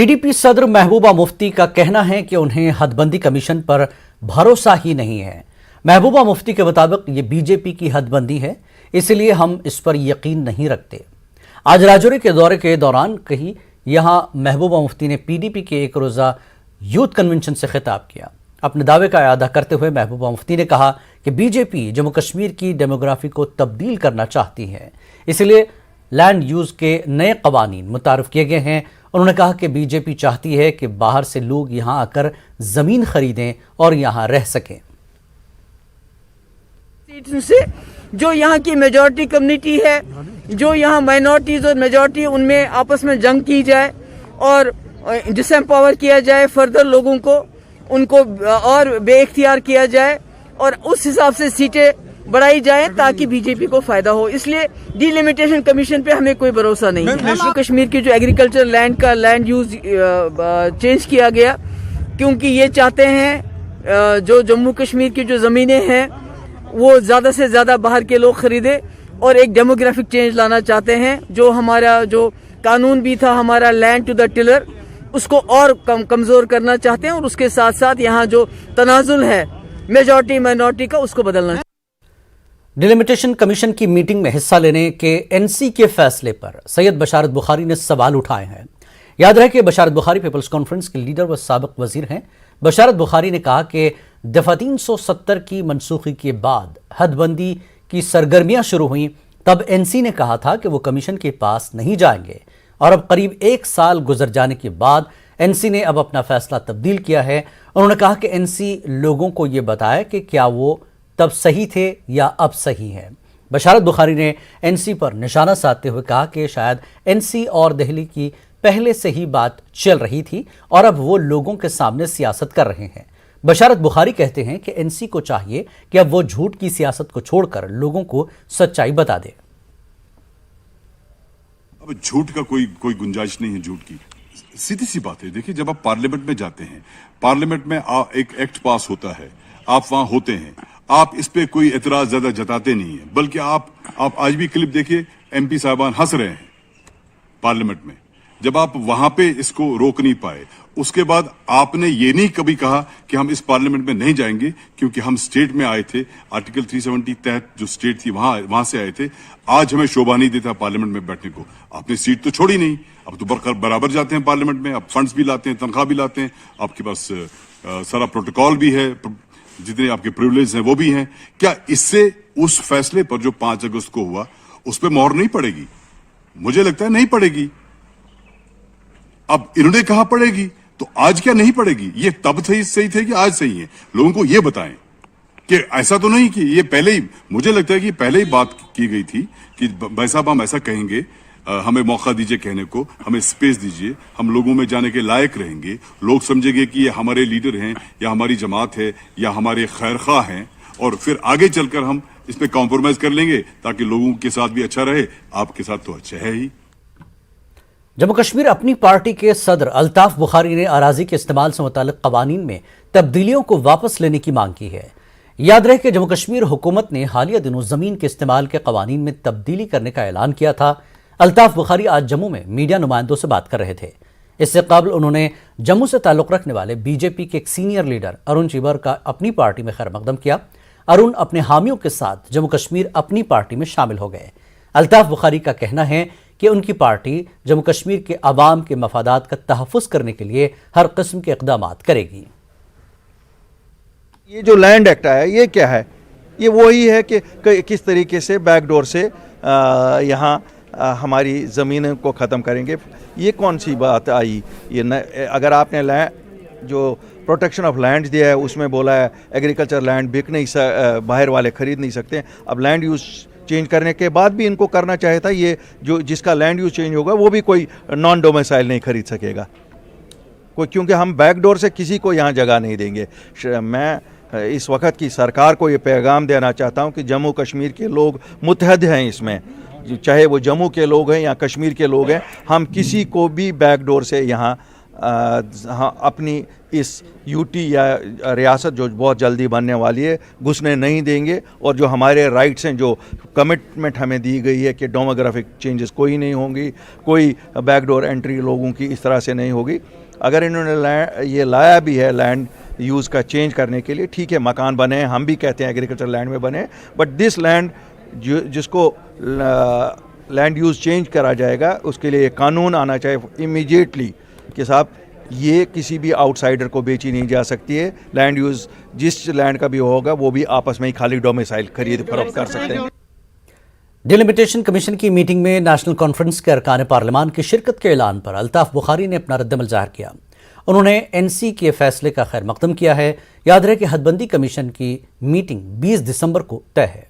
PDP सदर महबूबा मुफ्ती का कहना है कि उन्हें हदबंदी कमीशन पर भरोसा ही नहीं है। महबूबा मुफ्ती के मुताबिक ये बीजेपी की हदबंदी है, इसलिए हम इस पर यकीन नहीं रखते। आज राजौरी के दौरे के दौरान कही यहां महबूबा मुफ्ती ने पीडीपी के एक रोज़ा यूथ कन्वेंशन से खिताब किया। अपने दावे का इआदा करते हुए महबूबा मुफ्ती ने कहा कि बीजेपी जम्मू कश्मीर की डेमोग्राफी को तब्दील करना चाहती है, इसलिए लैंड यूज के नए कवानीन मुतारफ किए गए हैं। उन्होंने कहा कि बीजेपी चाहती है कि बाहर से लोग यहां आकर जमीन खरीदें और यहां रह सकें। से जो यहाँ की मेजॉरिटी कम्युनिटी है, जो यहाँ माइनॉरिटीज और मेजॉरिटी, उनमें आपस में जंग की जाए और डिसएम्पावर किया जाए, फर्दर लोगों को उनको और बेइख्तियार किया जाए और उस हिसाब से सीटें बढ़ाई जाए ताकि बीजेपी को फायदा हो। इसलिए डिलिमिटेशन कमीशन पे हमें कोई भरोसा नहीं है। जम्मू कश्मीर की जो एग्रीकल्चर लैंड का लैंड यूज चेंज किया गया, क्योंकि ये चाहते हैं जो जम्मू कश्मीर की जो ज़मीनें हैं वो ज़्यादा से ज़्यादा बाहर के लोग खरीदे और एक डेमोग्राफिक चेंज लाना चाहते हैं। जो हमारा जो कानून भी था, हमारा लैंड टू द टिलर, उसको और कमज़ोर करना चाहते हैं और उसके साथ साथ यहाँ जो तनाजुल है मेजॉरिटी माइनॉरिटी का, उसको बदलना। डिलिमिटेशन कमीशन की मीटिंग में हिस्सा लेने के एनसी के फैसले पर सैयद बशारत बुखारी ने सवाल उठाए हैं। याद रहे कि बशारत बुखारी पीपल्स कॉन्फ्रेंस के लीडर व साबिक वजीर हैं। बशारत बुखारी ने कहा कि दफा 370 की मनसूखी के बाद हदबंदी की सरगर्मियां शुरू हुई, तब एनसी ने कहा था कि वो कमीशन के पास नहीं जाएंगे और अब करीब 1 साल गुजर जाने के बाद एनसी ने अब अपना फैसला तब्दील किया है। उन्होंने कहा कि एनसी लोगों को ये बताए कि क्या वो तब सही थे या अब सही है। बशारत बुखारी ने एनसी पर निशाना साधते हुए कहा कि शायद एनसी और दिल्ली की पहले से ही बात चल रही थी और अब वो लोगों के सामने सियासत कर रहे हैं। बशारत बुखारी कहते हैं कि एनसी को चाहिए कि अब वो झूठ की सियासत को छोड़कर लोगों को सच्चाई बता दे। अब झूठ का कोई गुंजाइश नहीं है। झूठ की सीधी सी बात है। देखिए, जब आप पार्लियामेंट में जाते हैं, पार्लियामेंट में एक एक्ट पास होता है, आप वहां होते हैं, आप इस पे कोई एतराज ज्यादा जताते नहीं है, बल्कि आप आज भी क्लिप देखिए, एमपी साहबान हंस रहे हैं पार्लियामेंट में। जब आप वहां पे इसको रोक नहीं पाए, उसके बाद आपने ये नहीं कभी कहा कि हम इस पार्लियामेंट में नहीं जाएंगे क्योंकि हम स्टेट में आए थे, आर्टिकल 370 तहत जो स्टेट थी वहां से आए थे, आज हमें शोभा नहीं देता पार्लियामेंट में बैठने को। आपने सीट तो छोड़ी नहीं, अब तो बराबर जाते हैं पार्लियामेंट में, अब फंड्स भी लाते हैं, तनख्वाह भी लाते हैं, आपके पास सारा प्रोटोकॉल भी है, जितने आपके प्रिविलेज हैं वो भी हैं। क्या इससे उस फैसले पर जो 5 अगस्त को हुआ उस पर मोहर नहीं पड़ेगी? मुझे लगता है नहीं पड़ेगी। अब इन्होंने कहा पड़ेगी, तो आज क्या नहीं पड़ेगी? ये तब सही थे कि आज सही है? लोगों को ये बताएं कि ऐसा तो नहीं कि ये पहले ही, मुझे लगता है कि पहले ही बात की गई थी कि भाई साहब हम ऐसा कहेंगे, हमें मौका दीजिए कहने को, हमें स्पेस दीजिए, हम लोगों में जाने के लायक रहेंगे, लोग समझेंगे कि ये हमारे लीडर हैं या हमारी जमात है या हमारे खैरखा हैं, और फिर आगे चलकर हम इस पे कॉम्प्रोमाइज कर लेंगे ताकि लोगों के साथ भी अच्छा रहे, आपके साथ तो अच्छा है ही। जम्मू कश्मीर अपनी पार्टी के सदर अल्ताफ बुखारी ने अराजी के इस्तेमाल से मुताल्लिक कवानीन में तब्दीलियों को वापस लेने की मांग की है। याद रहे कि जम्मू कश्मीर हुकूमत ने हालिया दिनों जमीन के इस्तेमाल के कवानीन में तब्दीली करने का ऐलान किया था। अल्ताफ बुखारी आज जम्मू में मीडिया नुमाइंदों से बात कर रहे थे। इससे कबल उन्होंने जम्मू से ताल्लुक रखने वाले बीजेपी के एक सीनियर लीडर अरुण चीबर का अपनी पार्टी में खैर मकदम किया। अरुण अपने हामियों के साथ जम्मू कश्मीर अपनी पार्टी में शामिल हो गए। अल्ताफ बुखारी का कहना है कि उनकी पार्टी जम्मू कश्मीर के अवाम के मफादात का तहफ़्फ़ुज़ करने के लिए हर किस्म के इक़दामात करेगी। ये जो लैंड एक्ट आया, ये क्या है? ये वही है कि किस तरीके से बैकडोर से यहाँ हमारी ज़मीनों को ख़त्म करेंगे। ये कौन सी बात आई? अगर आपने जो प्रोटेक्शन ऑफ लैंड दिया है उसमें बोला है एग्रीकल्चर लैंड बिक नहीं, बाहर वाले ख़रीद नहीं सकते। अब लैंड यूज़ चेंज करने के बाद भी इनको करना चाहिए था, ये जो जिसका लैंड यूज़ चेंज होगा वो भी कोई नॉन डोमिसाइल नहीं खरीद सकेगा कोई, क्योंकि हम बैकडोर से किसी को यहाँ जगह नहीं देंगे। मैं इस वक्त की सरकार को ये पैगाम देना चाहता हूँ कि जम्मू कश्मीर के लोग मुत्तहद हैं इसमें, चाहे वो जम्मू के लोग हैं या कश्मीर के लोग हैं, हम किसी को भी बैकडोर से यहाँ हाँ अपनी इस यूटी या रियासत जो बहुत जल्दी बनने वाली है घुसने नहीं देंगे, और जो हमारे राइट्स हैं, जो कमिटमेंट हमें दी गई है कि डेमोग्राफिक चेंजेस कोई नहीं होंगी, कोई बैकडोर एंट्री लोगों की इस तरह से नहीं होगी। अगर इन्होंने ये लाया भी है लैंड यूज़ का चेंज करने के लिए, ठीक है, मकान बने, हम भी कहते हैं एग्रीकल्चर लैंड में बने, बट दिस लैंड जिसको लैंड यूज़ चेंज करा जाएगा उसके लिए कानून आना चाहिए इमीडिएटली कि साहब ये किसी भी आउटसाइडर को बेची नहीं जा सकती है। लैंड यूज़ जिस लैंड का भी होगा वो भी आपस में ही खाली डोमिसाइल खरीद फरोख्त कर सकते हैं। डिलिमिटेशन कमीशन की मीटिंग में नेशनल कॉन्फ्रेंस के अरकान पार्लियामान की शिरकत के ऐलान पर अल्ताफ बुखारी ने अपना रद्दमल जाहिर किया। उन्होंने एनसी के फैसले का खैर मकदम किया है। याद रहे कि हदबंदी कमीशन की मीटिंग 20 दिसंबर को तय है।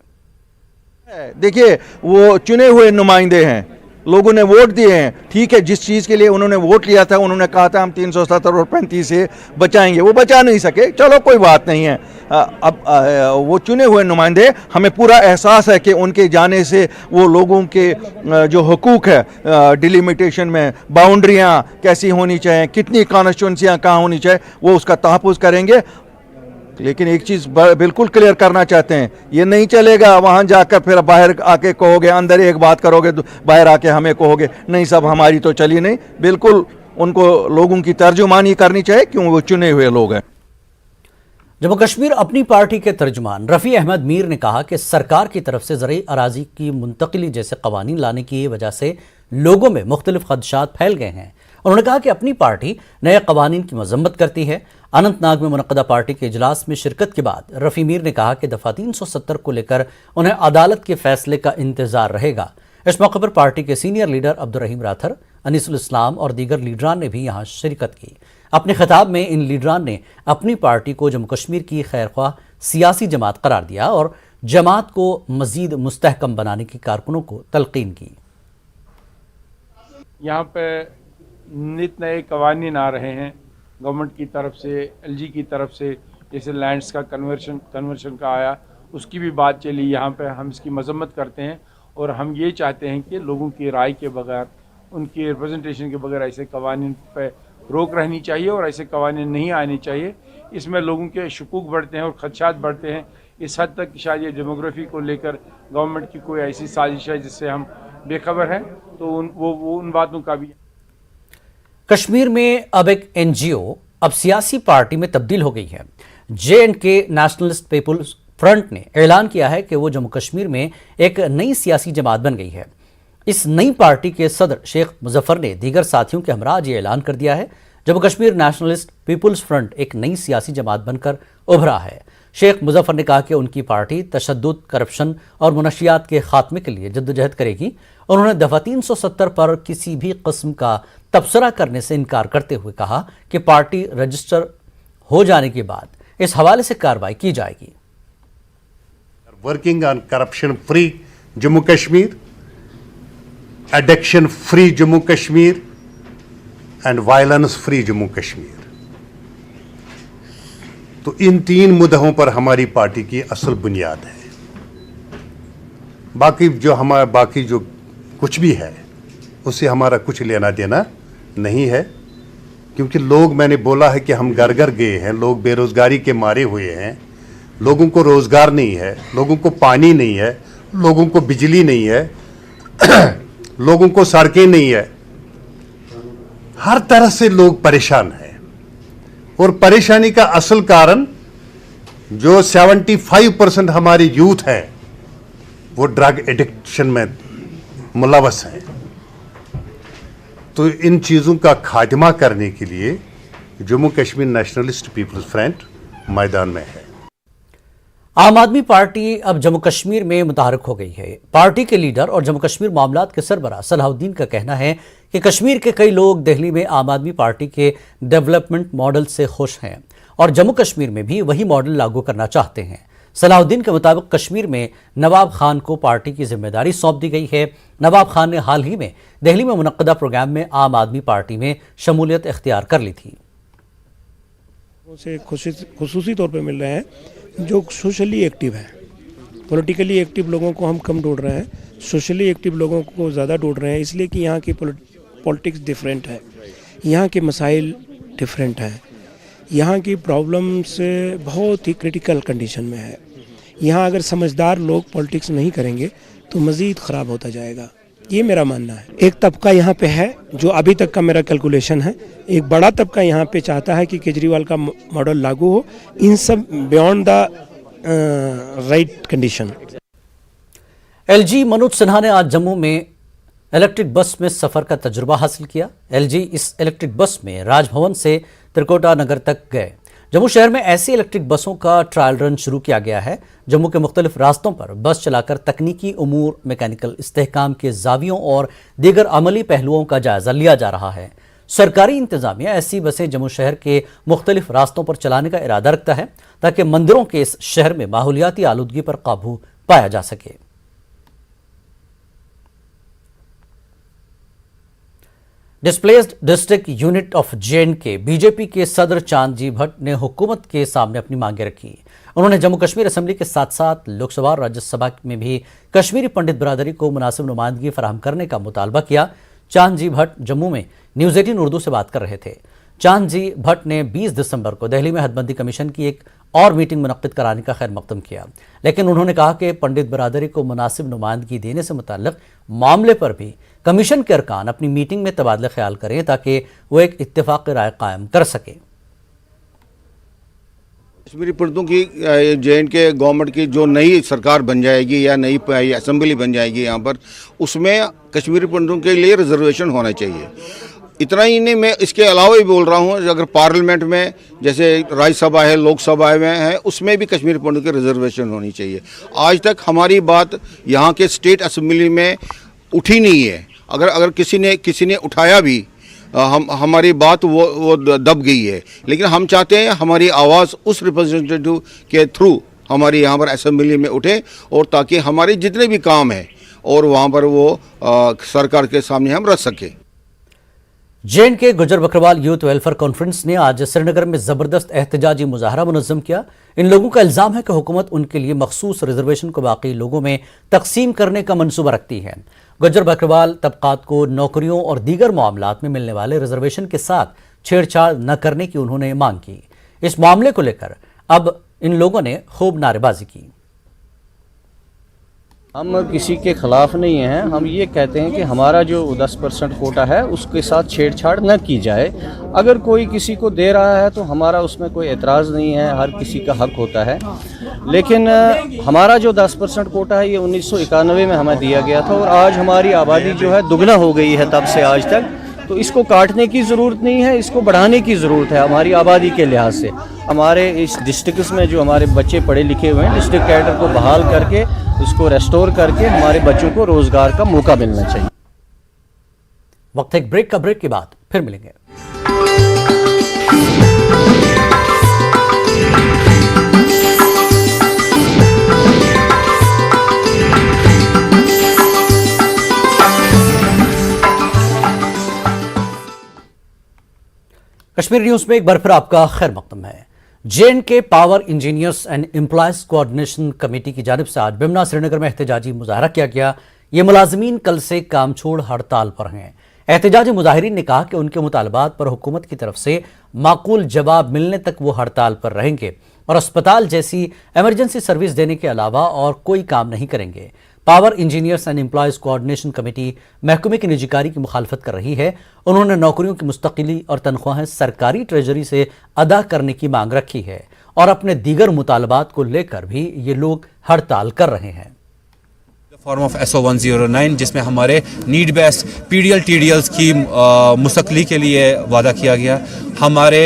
देखिए वो चुने हुए नुमाइंदे हैं, लोगों ने वोट दिए हैं, ठीक है, जिस चीज़ के लिए उन्होंने वोट लिया था, उन्होंने कहा था हम 370 और 35 से बचाएंगे, वो बचा नहीं सके, चलो कोई बात नहीं है। अब वो चुने हुए नुमाइंदे, हमें पूरा एहसास है कि उनके जाने से वो लोगों के जो हुकूक है डिलिमिटेशन में, बाउंड्रियाँ कैसी होनी चाहिए, कितनी कॉन्स्टिट्यूंसियाँ कहाँ होनी चाहिए, वो उसका तहफ़्फ़ुज़ करेंगे। लेकिन एक चीज़ बिल्कुल क्लियर करना चाहते हैं, ये नहीं चलेगा वहाँ जाकर फिर बाहर आके कहोगे, अंदर एक बात करोगे बाहर आके हमें कहोगे नहीं सब हमारी तो चली नहीं। बिल्कुल उनको लोगों की तर्जुमानी करनी चाहिए, क्यों वो चुने हुए लोग हैं। जम्मू कश्मीर अपनी पार्टी के तर्जुमान रफ़ी अहमद मीर ने कहा कि सरकार की तरफ से ज़रई अराजी की मुंतकिली जैसे कवानीन लाने की वजह से लोगों में मुख्तलिफ खदशात फैल गए हैं। उन्होंने कहा कि अपनी पार्टी नए कवानीन की मजम्मत करती है। अनंतनाग में मुनक़दा पार्टी के इजलास में शिरकत के बाद रफ़ी मीर ने कहा कि दफ़ा 370 को लेकर उन्हें अदालत के फैसले का इंतज़ार रहेगा। इस मौके पर पार्टी के senior leader Abdur Rahim rather, Anisul इस्लाम और दीगर लीडरान ने भी यहाँ शिरकत की। अपने खिताब में इन लीडरान ने अपनी पार्टी को जम्मू कश्मीर की खैरख्वाह सियासी जमात करार दिया और जमात को मज़ीद मुस्तहकम बनाने की कारकुनों को तलकीन की। यहाँ पे नित नए कवानीन आ रहे हैं गवर्नमेंट की तरफ से, एलजी की तरफ से, जैसे लैंड्स का कन्वर्शन का आया, उसकी भी बात चली। यहाँ पे हम इसकी मजम्मत करते हैं और हम ये चाहते हैं कि लोगों की राय के बगैर, उनकी रिप्रेजेंटेशन के बगैर ऐसे कवानीन पे रोक रहनी चाहिए और ऐसे कवानीन नहीं आने चाहिए। इसमें लोगों के शुकूक बढ़ते हैं और खदशात बढ़ते हैं। इस हद तक शायद ये डेमोग्राफी को लेकर गवर्नमेंट की कोई ऐसी साजिश है जिससे हम बेखबर हैं, तो उन बातों का भी। कश्मीर में अब एक एनजीओ अब सियासी पार्टी में तब्दील हो गई है। J&K नेशनलिस्ट पीपुल्स फ्रंट ने ऐलान किया है कि वो जम्मू कश्मीर में एक नई सियासी जमात बन गई है। इस नई पार्टी के सदर शेख मुजफ्फर ने दीगर साथियों के हमरा ये ऐलान कर दिया है। Jammu Kashmir Nationalist People's Front एक नई सियासी जमात बनकर उभरा है। शेख मुजफ्फर ने कहा कि उनकी पार्टी तशद्दुद, करप्शन और मुनशियात के खात्मे के लिए जद्दोजहद करेगी। उन्होंने दफ़ा 370 पर किसी भी किस्म का तबसरा करने से इनकार करते हुए कहा कि पार्टी रजिस्टर हो जाने के बाद इस हवाले से कार्रवाई की जाएगी। Working on corruption free Jammu Kashmir, addiction free Jammu Kashmir and violence free Jammu Kashmir. तो इन 3 मुद्दों पर हमारी पार्टी की असल बुनियाद है। बाकी जो कुछ भी है उससे हमारा कुछ लेना देना नहीं है, क्योंकि लोग, मैंने बोला है कि हम घर घर गए हैं, लोग बेरोजगारी के मारे हुए हैं, लोगों को रोजगार नहीं है, लोगों को पानी नहीं है, लोगों को बिजली नहीं है, लोगों को सड़कें नहीं है, हर तरह से लोग परेशान हैं। और परेशानी का असल कारण जो 75% हमारे यूथ है वो ड्रग एडिक्शन में मुलव्वस है। तो इन चीज़ों का खात्मा करने के लिए Jammu Kashmir Nationalist People's Front मैदान में है। आम आदमी पार्टी अब जम्मू कश्मीर में मुतहरक हो गई है। पार्टी के लीडर और जम्मू कश्मीर मामलात के सरबराह सलाहुद्दीन का कहना है कि कश्मीर के कई लोग दिल्ली में आम आदमी पार्टी के डेवलपमेंट मॉडल से खुश हैं और जम्मू कश्मीर में भी वही मॉडल लागू करना चाहते हैं। सलाहुद्दीन के मुताबिक कश्मीर में नवाब खान को पार्टी की जिम्मेदारी सौंप दी गई है। नवाब खान ने हाल ही में दिल्ली में मुनक्कदा प्रोग्राम में आम आदमी पार्टी में शमूलियत इख्तियार कर ली थी। उसे खुसूसी तौर पे मिल रहे हैं जो सोशली एक्टिव है। पॉलिटिकली एक्टिव लोगों को हम कम ढूंढ रहे हैं, सोशली एक्टिव लोगों को ज़्यादा ढूंढ रहे हैं, इसलिए कि यहाँ की पॉलिटिक्स डिफरेंट है। यहाँ के मसाइल डिफरेंट है। यहाँ की प्रॉब्लम्स बहुत ही क्रिटिकल कंडीशन में है। यहाँ अगर समझदार लोग पॉलिटिक्स नहीं करेंगे तो मज़ीद ख़राब होता जाएगा, ये मेरा मानना है। एक तबका यहाँ पे है जो अभी तक का मेरा कैलकुलेशन है, एक बड़ा तबका यहाँ पे चाहता है कि केजरीवाल का मॉडल लागू हो, इन सब beyond the right condition. LG Manoj Sinha ने आज जम्मू में इलेक्ट्रिक बस में सफ़र का तजुर्बा हासिल किया। एलजी इस इलेक्ट्रिक बस में राजभवन से त्रिकोटा नगर तक गए। जम्मू शहर में ऐसी इलेक्ट्रिक बसों का ट्रायल रन शुरू किया गया है। जम्मू के मुख्तलिफ रास्तों पर बस चलाकर तकनीकी उमूर, मैकेनिकल इस्तेहकाम के जावियों और दीगर अमली पहलुओं का जायजा लिया जा रहा है। सरकारी इंतजामिया ऐसी बसें जम्मू शहर के मुख्तलिफ रास्तों पर चलाने का इरादा रखता है ताकि मंदिरों के इस शहर में माहौलियाती आलूदगी पर काबू पाया जा सके। Displaced district unit of J&K BJP के सदर चांद जी भट्ट ने हुकूमत के सामने अपनी मांगें रखी। उन्होंने जम्मू कश्मीर असेंबली के साथ साथ लोकसभा और राज्यसभा में भी कश्मीरी पंडित बिरादरी को मुनासिब नुमाइंदगी फराहम करने का मुतालबा किया। चांद जी भट्ट जम्मू में न्यूज़ 18 उर्दू से बात कर रहे थे। चांद जी भट्ट ने 20 दिसंबर को दिल्ली में हदबंदी कमीशन की एक और मीटिंग मुनक्किद कराने का खैर मकदम किया, लेकिन उन्होंने कहा कि पंडित बिरादरी को मुनासिब नुमाइंदगी देने से मुताल्लिक मामले पर भी कमीशन के अरकान अपनी मीटिंग में तबादला ख्याल करें ताकि वो एक इत्तेफाक राय कायम कर सके। कश्मीरी पंडितों की जे.एंड.के गवर्नमेंट की जो नई सरकार बन जाएगी या नई असेंबली बन जाएगी यहाँ पर, उसमें कश्मीरी पंडितों के लिए रिजर्वेशन होना चाहिए। इतना ही नहीं, मैं इसके अलावा भी बोल रहा हूँ, अगर पार्लियामेंट में जैसे राज्यसभा है, लोकसभा में है, उसमें भी कश्मीरी पंडितों की रिजर्वेशन होनी चाहिए। आज तक हमारी बात यहाँ के स्टेट असेंबली में उठी नहीं है। अगर किसी ने उठाया भी, हमारी बात वो दब गई है। लेकिन हम चाहते हैं हमारी आवाज़ उस रिप्रेजेंटेटिव के थ्रू हमारी यहाँ पर असेंबली में उठे, और ताकि हमारे जितने भी काम हैं और वहाँ पर वो सरकार के सामने हम रख सकें। जे.एंड.के गुजर बकरवाल यूथ वेलफेयर कॉन्फ्रेंस ने आज श्रीनगर में जबरदस्त एहतजाजी मुजाहरा मुनज़्ज़म किया। इन लोगों का इल्ज़ाम है कि हुकूमत उनके लिए मखसूस रिजर्वेशन को बाकी लोगों में तकसीम करने का मंसूबा रखती है। गुजर बकरवाल तबकात को नौकरियों और दीगर मामलात में मिलने वाले रिजर्वेशन के साथ छेड़छाड़ न करने की उन्होंने मांग की। इस मामले को लेकर अब इन लोगों ने खूब नारेबाजी की। हम किसी के खिलाफ नहीं हैं, हम ये कहते हैं कि हमारा जो 10% कोटा है उसके साथ छेड़छाड़ न की जाए। अगर कोई किसी को दे रहा है तो हमारा उसमें कोई एतराज़ नहीं है, हर किसी का हक होता है। लेकिन हमारा जो 10% कोटा है ये 1991 में हमें दिया गया था, और आज हमारी आबादी जो है दुगना हो गई है तब से आज तक। तो इसको काटने की ज़रूरत नहीं है, इसको बढ़ाने की ज़रूरत है हमारी आबादी के लिहाज से। हमारे इस डिस्ट्रिक्ट में जो हमारे बच्चे पढ़े लिखे हुए हैं, डिस्ट्रिक्ट कैडर को बहाल करके उसको रेस्टोर करके हमारे बच्चों को रोज़गार का मौका मिलना चाहिए। वक्त एक ब्रेक का, ब्रेक के बाद फिर मिलेंगे। कश्मीर न्यूज में एक बार फिर आपका खैर मकदम है। J&K power engineers and employees coordination committee की जानिब से आज बिमना श्रीनगर में एहतजाजी मुजाहरा किया गया। ये मुलाजमीन कल से काम छोड़ हड़ताल पर हैं। एहतजाजी मुजाहिरीन ने कहा कि उनके मुतालबात पर हुकूमत की तरफ से माकूल जवाब मिलने तक वो हड़ताल पर रहेंगे और अस्पताल जैसी इमरजेंसी सर्विस देने के अलावा और कोई काम नहीं करेंगे। Power engineers and employees coordination committee महकमे की निजीकारी की मुखालफत कर रही है। उन्होंने नौकरियों की मुस्तकिली और तनख्वाहें सरकारी ट्रेजरी से अदा करने की मांग रखी है और अपने दीगर मुतालबात को लेकर भी ये लोग हड़ताल कर रहे हैं। फॉर्म ऑफ SO 109 जिसमें हमारे नीड बेस्ड PDL TDLs की मुस्तकली के लिए वादा किया गया, हमारे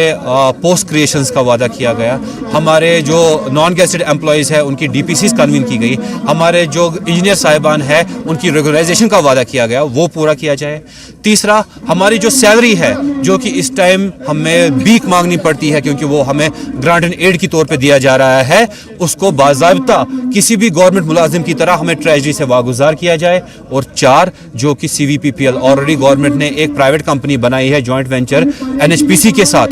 पोस्ट क्रिएशंस का वादा किया गया, हमारे जो नॉन गेस्टेड एम्प्लॉयज़ है उनकी DPCs कन्वीन की गई, हमारे जो इंजीनियर साहिबान है उनकी रेगुलराइजेशन का वादा किया गया, वो पूरा किया जाए। तीसरा, हमारी जो सैलरी है जो कि इस टाइम हमें भीख मांगनी पड़ती है क्योंकि वो हमें ग्रांट एंड एड की तौर पे दिया जा रहा है, उसको बाज़ाब्ता किसी भी गवर्नमेंट मुलाजिम की तरह हमें ट्रेजरी से वागुजार किया जाए। और 4, जो कि CVPPL ऑलरेडी गवर्नमेंट ने एक प्राइवेट कंपनी बनाई है जॉइंट वेंचर NHPC के साथ,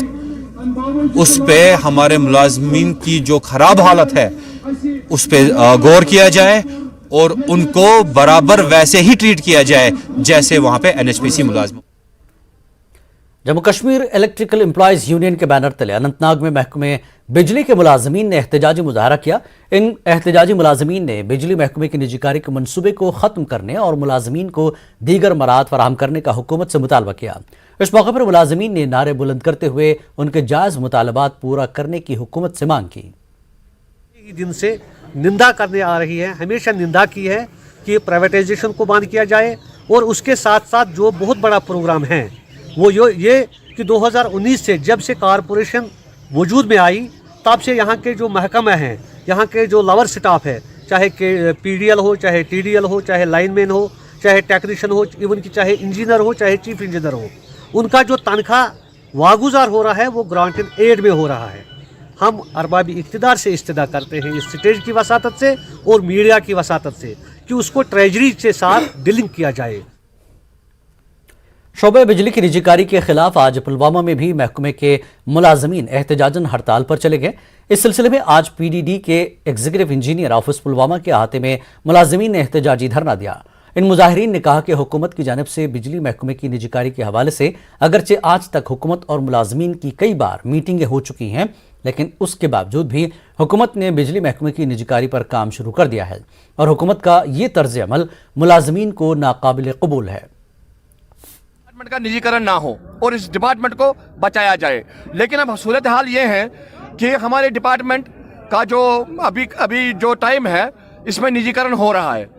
उस पे हमारे मुलाजमीन की जो खराब हालत है उस पे गौर किया जाए और उनको बराबर वैसे ही ट्रीट किया जाए जैसे वहां पे NHPC मुलाजिम। Jammu Kashmir electrical employees union के बैनर तले अनंतनाग में महकमे बिजली के मुलाजमीन ने एहतजाजी मुजाहरा किया। इन एहतजाजी मुलाजमीन ने बिजली महकमे की निजीकारी के मनसूबे को ख़त्म करने और मुलाजमीन को दीगर मराहत फराहम करने का हुकूमत से मुतालबा किया। इस मौके पर मुलाजमीन ने नारे बुलंद करते हुए उनके जायज़ मुतालबात पूरा करने की हुकूमत से मांग की। दिन से निंदा करने आ रही है, हमेशा निंदा की है कि प्राइवेटाइजेशन को बंद किया जाए, और उसके साथ साथ जो बहुत बड़ा प्रोग्राम है वो ये कि 2019 से जब से कॉरपोरेशन वजूद में आई तब से यहाँ के जो महकमा हैं, यहाँ के जो लोअर स्टाफ है, चाहे के PDL हो, चाहे TDL हो, चाहे लाइनमैन हो, चाहे टेक्नीशियन हो, इवन कि चाहे इंजीनियर हो, चाहे चीफ इंजीनियर हो, उनका जो तनख्वाह वागुजार हो रहा है वो ग्रांटेड एड में हो रहा है। हम अरबाबी इक़्तिदार से इस्तदा करते हैं इस स्टेज की वसातत से और मीडिया की वसातत से कि उसको ट्रेजरी के साथ डीलिंग किया जाए। शोबे बिजली की निजीकारी के खिलाफ आज पुलवामा में भी महकमे के मुलाजमीन एहतजाजन हड़ताल पर चले गए। इस सिलसिले में आज PDD के एग्जीक्यूटिव इंजीनियर ऑफिस पुलवामा के अहाते में मुलाजमीन ने एहतजाजी धरना दिया। इन मुजाहिरीन ने कहा कि हुकूमत की जानिब से बिजली महकमे की निजीकारी के हवाले से अगरचे आज तक हुकूमत और मुलाजमीन की कई बार मीटिंगें हो चुकी हैं, लेकिन उसके बावजूद भी हुकूमत ने बिजली महकमे की निजीकारी पर काम शुरू कर दिया है और हुकूमत का ये तर्ज अमल मुलाजमीन को नाकाबिल कबूल है। डिपार्टमेंट का निजीकरण ना हो और इस डिपार्टमेंट को बचाया जाए। लेकिन अब सूरत हाल ये है कि हमारे डिपार्टमेंट का जो अभी जो टाइम है इसमें निजीकरण हो रहा है।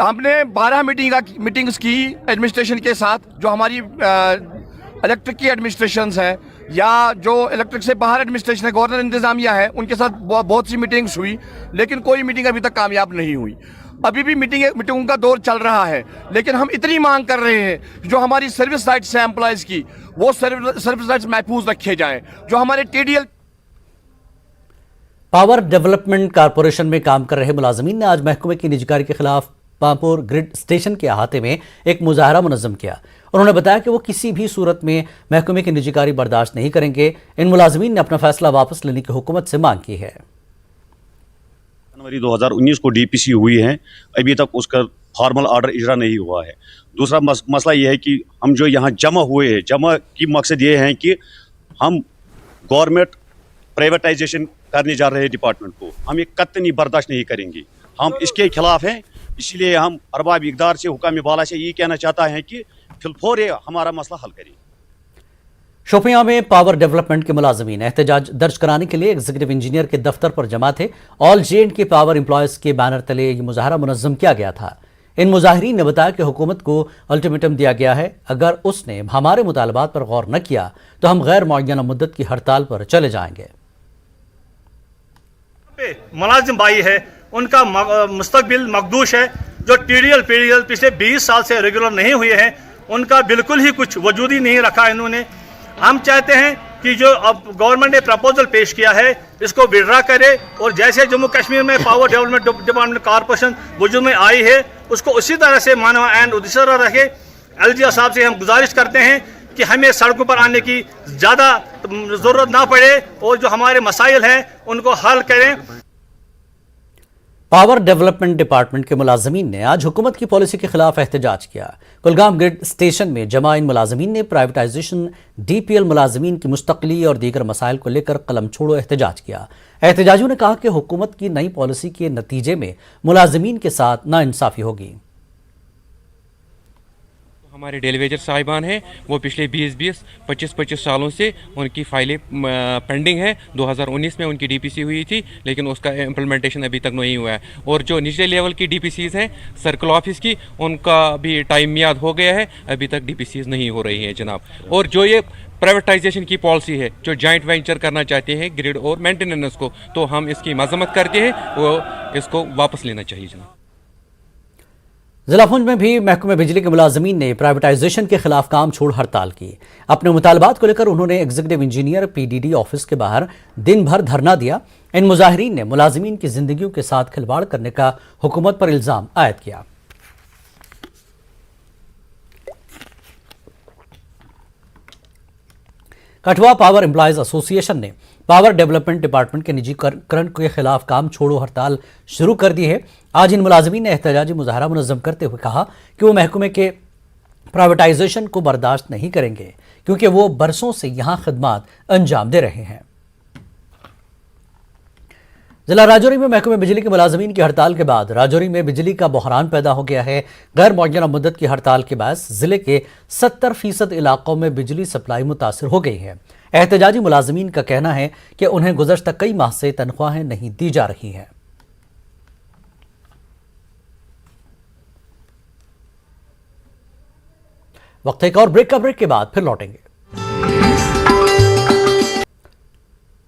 हमने 12 मीटिंग्स की एडमिनिस्ट्रेशन के साथ, जो हमारी इलेक्ट्रिक की एडमिनिस्ट्रेशंस हैं या जो इलेक्ट्रिक से बाहर एडमिनिस्ट्रेशन है, गवर्नर इंतजामिया है, उनके साथ बहुत सी मीटिंग्स हुई, लेकिन कोई मीटिंग अभी तक कामयाब नहीं हुई। अभी भी मीटिंगों का दौर चल रहा है, लेकिन हम इतनी मांग कर रहे हैं जो हमारी सर्विस राइट्स है एम्प्लॉयज़ की, वो सर्विस राइट्स महफूज रखे जाएं। जो हमारे TDL पावर डेवलपमेंट कारपोरेशन में काम कर रहे मुलाजमीन ने आज महकमे की निजीकारी के खिलाफ पामपुर ग्रिड स्टेशन के अहाते में एक मुजाहरा मुनज़्ज़म किया। उन्होंने बताया कि वो किसी भी सूरत में महकमे की निजीकारी बर्दाश्त नहीं करेंगे। इन मुलाजमीन ने अपना फैसला वापस लेने की हुकूमत से मांग की है। जनवरी 2019 को DPC हुई है, अभी तक उसका फॉर्मल ऑर्डर इजरा नहीं हुआ है। दूसरा मसला ये है कि हम जो यहाँ जमा हुए हैं, जमा की मकसद ये है कि हम गवर्नमेंट प्राइवेटाइजेशन करने जा रहे हैं डिपार्टमेंट को, हम ये कतई बर्दाश्त नहीं करेंगे, हम इसके खिलाफ हैं। इसलिए हम अरबाब इक़्तिदार से, हुकाम बाला से ये कहना चाहता है कि फिलफौर हमारा मसला हल करें। शोपियां में पावर डेवलपमेंट के मुलाजमीन एहतजाज दर्ज कराने के लिए एग्जीक्यूटिव इंजीनियर के दफ्तर पर जमा थे। ऑल J&K पावर एम्प्लॉयज़ के बैनर तले ये मुजाहरा मुनज़्ज़म किया गया था। इन मुजाहिरीन ने बताया कि हुकूमत को अल्टीमेटम दिया गया है, अगर उसने हमारे मुतालबात पर गौर न किया तो हम गैर मुअय्यना मुद्दत की हड़ताल पर चले जाएंगे। मुलाजिम भाई है, उनका मुस्तकबिल मकदूश है। जो TDL PDL पिछले 20 साल से रेगुलर नहीं हुए हैं, उनका बिल्कुल ही कुछ वजूद ही नहीं रखा इन्होंने। हम चाहते हैं कि जो अब गवर्नमेंट ने प्रपोजल पेश किया है इसको विड्रा करे, और जैसे जम्मू कश्मीर में पावर डेवलपमेंट डिपार्टमेंट कॉर्पोरेशन वजूद में आई है उसको उसी तरह से मानवा एंड उदीसरा रखे। LGR साहब से हम गुजारिश करते हैं कि हमें सड़कों पर आने की ज़्यादा ज़रूरत ना पड़े और जो हमारे मसाइल हैं उनको हल करें। पावर डेवलपमेंट डिपार्टमेंट के मुलाजमीन ने आज हुकूमत की पॉलिसी के खिलाफ एहतजाज किया। कुलगाम ग्रिड स्टेशन में जमा इन मुलाजमीन ने प्राइवेटाइजेशन, DPL मुलाजमीन की मुस्तकली और दीगर मसाइल को लेकर कलम छोड़ो एहतजाज किया। एहतजाजियों ने कहा कि हुकूमत की नई पॉलिसी के नतीजे में मुलाजमीन के साथ नाइंसाफी होगी। हमारे डेली वेजर साहिबान हैं, वो पिछले 20-25 सालों से उनकी फाइलें पेंडिंग है। 2019 में उनकी DPC हुई थी, लेकिन उसका इम्प्लीमेंटेशन अभी तक नहीं हुआ है। और जो निचले लेवल की DPCs हैं सर्कल ऑफिस की, उनका भी टाइम मियाद हो गया है, अभी तक DPCs नहीं हो रही हैं जनाब। और जो ये प्राइवेटाइजेशन की पॉलिसी है, जो जॉइंट वेंचर करना चाहते हैं ग्रिड और मेंटेनेंस को, तो हम इसकी मजम्मत करते हैं, वो इसको वापस लेना चाहिए जनाब। जिला पुंछ में भी महकमे बिजली के मुलाजमीन ने प्राइवेटाइजेशन के खिलाफ काम छोड़ हड़ताल की। अपने मुतालबात को लेकर उन्होंने एग्जीक्यूटिव इंजीनियर PDD ऑफिस के बाहर दिन भर धरना दिया। इन मुजाहिरीन ने मुलाजमीन की जिंदगियों के साथ खिलवाड़ करने का हुकूमत पर इल्जाम आयद किया। कठुआ पावर एम्प्लॉयज एसोसिएशन ने पावर डेवलपमेंट डिपार्टमेंट के निजीकरण के खिलाफ काम छोड़ो हड़ताल शुरू कर दी है। आज इन मुलाजमीन ने एहतजाजी मुजाहरा मुनज़्ज़म करते हुए कहा कि वो महकमे के प्राइवेटाइजेशन को बर्दाश्त नहीं करेंगे क्योंकि वो बरसों से यहां खिदमत अंजाम दे रहे हैं। जिला राजौरी में महकमे बिजली के मुलाजमीन की हड़ताल के बाद राजौरी में बिजली का बहरान पैदा हो गया है। गैर मुअय्यना मुद्दत की हड़ताल के बाद जिले के 70% इलाकों में बिजली सप्लाई मुतासर हो गई है। एहतजाजी मुलाजमीन का कहना है कि उन्हें गुज़श्ता कई माह से तनख्वाहें नहीं दी जा रही हैं। वक्त एक और ब्रेक के बाद फिर लौटेंगे।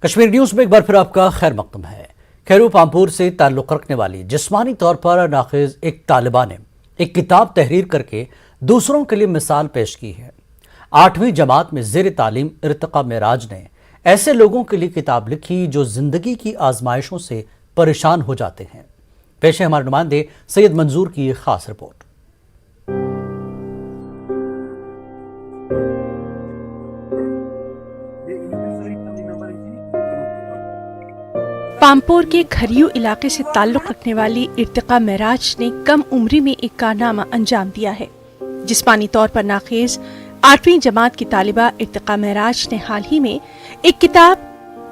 कश्मीर न्यूज में एक बार फिर आपका खैर मकदम है। खैरू पामपुर से ताल्लुक़ रखने वाली जिस्मानी तौर पर नाक़िज़ एक तालिबा ने एक किताब तहरीर करके दूसरों के लिए मिसाल पेश की है। 8वीं जमात में ज़ेर तालीम इर्तिक़ा मेराज ने ऐसे लोगों के लिए किताब लिखी जो ज़िंदगी की आजमाइशों से परेशान हो जाते हैं। पेश है हमारे नुमाइंदे सैयद मंजूर की ये खास रिपोर्ट। पामपोर के खरियू इलाके से ताल्लुक़ रखने वाली इर्तिक़ा मेराज ने कम उम्री में एक कारनामा अंजाम दिया है। जिस्मानी तौर पर नाक़िज़ 8वीं जमात की तालिबा इर्तिक़ा मेराज ने हाल ही में एक किताब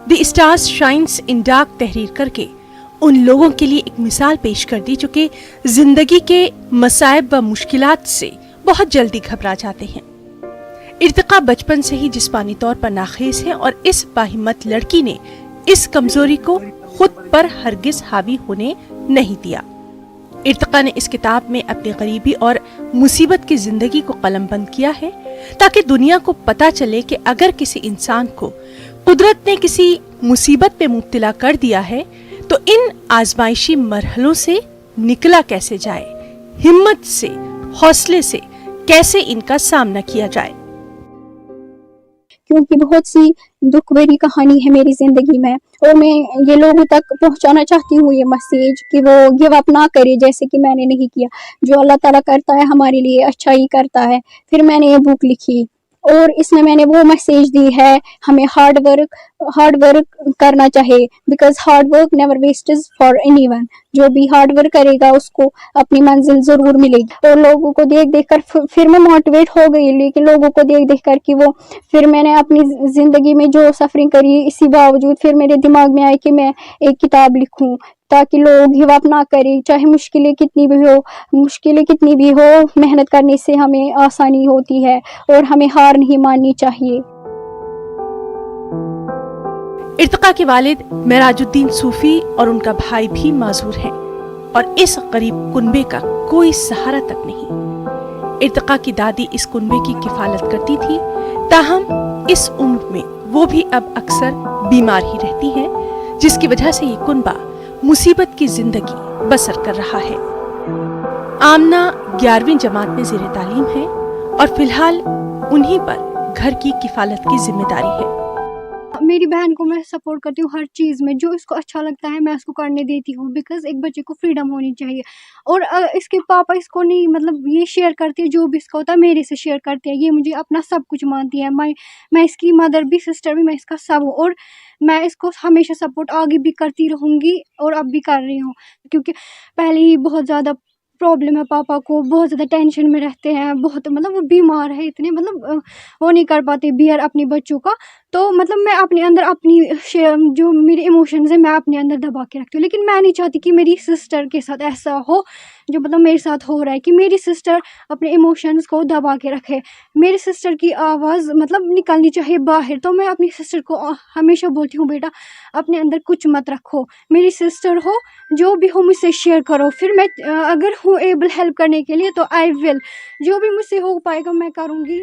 the stars shines in dark तहरीर करके उन लोगों के लिए एक मिसाल पेश कर दी जो कि जिंदगी के मसाइब व मुश्किलात से बहुत जल्दी घबरा जाते हैं। इर्तिक़ा बचपन से ही जिस्मानी तौर पर नाक़िज़ है और इस बाहिम्मत लड़की ने इस कमजोरी को खुद पर हरगिज हावी होने नहीं दिया। इर्तिक़ा ने इस किताब में अपनी गरीबी और मुसीबत की जिंदगी को कलमबंद किया है ताकि दुनिया को पता चले कि अगर किसी इंसान को कुदरत ने किसी मुसीबत पे मुब्तला कर दिया है तो इन आजमाइशी मरहलों से निकला कैसे जाए, हिम्मत से हौसले से कैसे इनका सामना किया जाए। क्योंकि बहुत सी दुख भरी कहानी है मेरी जिंदगी में और मैं ये लोगों तक पहुंचाना चाहती हूँ ये मैसेज कि वो गिव अप ना करे जैसे कि मैंने नहीं किया। जो अल्लाह ताला करता है हमारे लिए अच्छा ही करता है। फिर मैंने ये बुक लिखी और इसमें मैंने वो मैसेज दी है हमें हार्ड वर्क करना चाहिए because hard work never wastage for anyone. जो भी हार्ड वर्क करेगा उसको अपनी मंजिल जरूर मिलेगी। और लोगों को देख कर फिर मैं मोटिवेट हो गई, लेकिन लोगों को देख कर कि वो फिर मैंने अपनी जिंदगी में जो सफरिंग करी इसी बावजूद फिर मेरे दिमाग में आया कि मैं एक किताब लिखूं ताकि लोग गिव अप ना करें। चाहे मुश्किलें कितनी भी हो मेहनत करने से हमें आसानी होती है और हमें हार नहीं माननी चाहिए। इर्तिक़ा के वालिद मेराजुद्दीन सूफी और उनका भाई भी माजूर हैं और इस गरीब कुनबे का कोई सहारा तक नहीं। इर्तिक़ा की दादी इस कुनबे की किफालत करती थी, ताहम इस उम्र में वो भी अब अक्सर बीमार ही रहती हैं, जिसकी वजह से ये कुनबा मुसीबत की जिंदगी बसर कर रहा है। आमना 11वीं जमात में ज़ेर तालीम है और फिलहाल उन्हीं पर घर की किफालत की जिम्मेदारी है। मेरी बहन को मैं सपोर्ट करती हूँ हर चीज़ में, जो इसको अच्छा लगता है मैं उसको करने देती हूँ बिकॉज एक बच्चे को फ्रीडम होनी चाहिए। और इसके पापा इसको नहीं मतलब ये शेयर करती है, जो भी इसका होता है मेरे से शेयर करती है। ये मुझे अपना सब कुछ मानती है। मैं इसकी मदर भी सिस्टर भी, मैं इसका सब हूँ और मैं इसको हमेशा सपोर्ट आगे भी करती रहूँगी और अब भी कर रही हूँ क्योंकि पहले ही बहुत ज़्यादा प्रॉब्लम है। पापा को बहुत ज़्यादा टेंशन में रहते हैं, बहुत मतलब वो बीमार है इतने, मतलब वो नहीं कर पाते बियर अपने बच्चों का। तो मतलब मैं अपने अंदर अपनी जो मेरे इमोशंस है मैं अपने अंदर दबा के रखती हूँ। लेकिन मैं नहीं चाहती कि मेरी सिस्टर के साथ ऐसा हो जो मतलब मेरे साथ हो रहा है, कि मेरी सिस्टर अपने इमोशंस को दबा के रखे। मेरी सिस्टर की आवाज़ मतलब निकलनी चाहिए बाहर। तो मैं अपनी सिस्टर को हमेशा बोलती हूँ बेटा अपने अंदर कुछ मत रखो, मेरी सिस्टर हो, जो भी हो मुझसे शेयर करो। फिर मैं अगर हूँ एबल हेल्प करने के लिए तो आई विल, जो भी मुझसे हो पाएगा मैं करूँगी।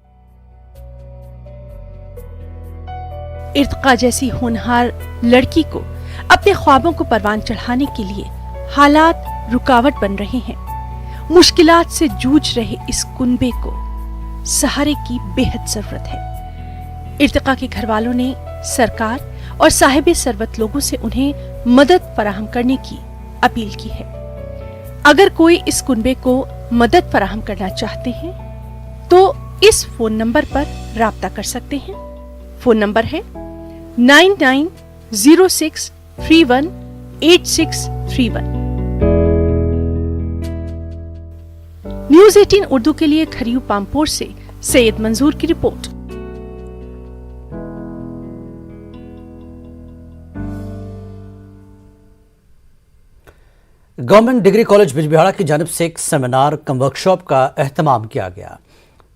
इर्तिक़ा जैसी होनहार लड़की को अपने ख्वाबों को परवान चढ़ाने के लिए हालात रुकावट बन रहे हैं। मुश्किलात से जूझ रहे इस कुनबे को सहारे की बेहद जरूरत है। इर्तिक़ा के घर वालों ने सरकार और साहिब सरवत लोगों से उन्हें मदद फराहम करने की अपील की है। अगर कोई इस कुनबे को मदद फराहम करना चाहते हैं तो इस फोन नंबर पर राब्ता कर सकते हैं। फोन नंबर है 9906318631। न्यूज 18 उर्दू के लिए खरीव पामपोर से सैयद मंजूर की report. Government degree college Bijbehara की जानिब से एक सेमिनार कम वर्कशॉप का एहतमाम किया गया।